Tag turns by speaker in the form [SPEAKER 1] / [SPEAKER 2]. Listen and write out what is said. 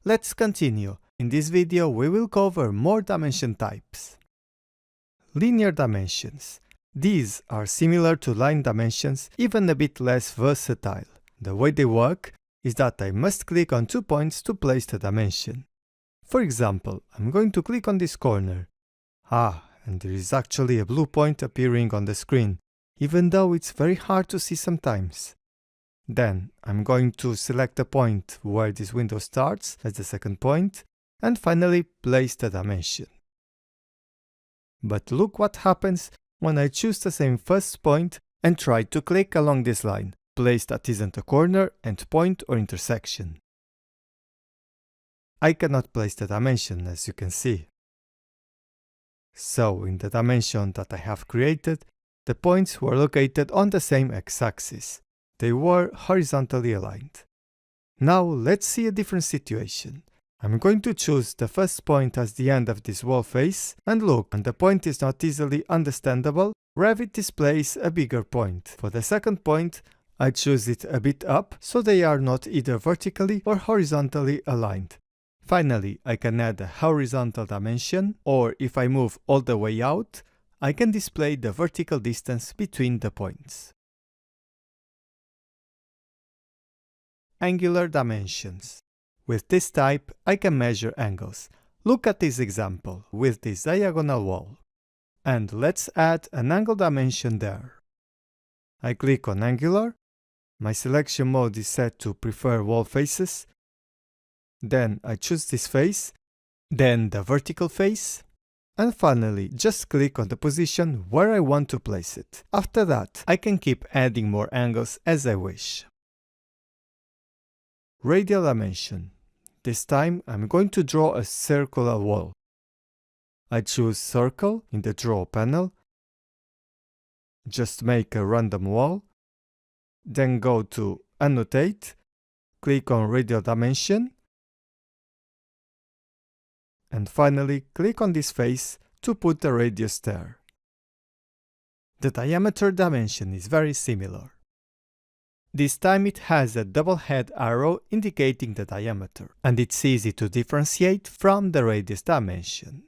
[SPEAKER 1] Let's continue. In this video we will cover more dimension types. Linear dimensions. These are similar to line dimensions, even a bit less versatile. The way they work is that I must click on 2 points to place the dimension. For example, I'm going to click on this corner. And there is actually a blue point appearing on the screen, even though it's very hard to see sometimes. Then I'm going to select the point where this window starts as the second point, and finally place the dimension. But look what happens when I choose the same first point and try to click along this line, place that isn't a corner, endpoint or intersection. I cannot place the dimension, as you can see. So in the dimension that I have created, the points were located on the same x-axis. They were horizontally aligned. Now let's see a different situation. I'm going to choose the first point as the end of this wall face, and look, when the point is not easily understandable, Revit displays a bigger point. For the second point, I choose it a bit up, so they are not either vertically or horizontally aligned. Finally, I can add a horizontal dimension, or if I move all the way out, I can display the vertical distance between the points. Angular dimensions. With this type, I can measure angles. Look at this example with this diagonal wall. And let's add an angle dimension there. I click on Angular. My selection mode is set to Prefer Wall Faces. Then I choose this face, then the vertical face, and finally just click on the position where I want to place it. After that, I can keep adding more angles as I wish. Radial dimension. This time I'm going to draw a circular wall. I choose Circle in the Draw panel, just make a random wall, then go to Annotate, click on Radial Dimension, and finally click on this face to put the radius there. The diameter dimension is very similar. This time it has a double head arrow indicating the diameter, and it's easy to differentiate from the radius dimension.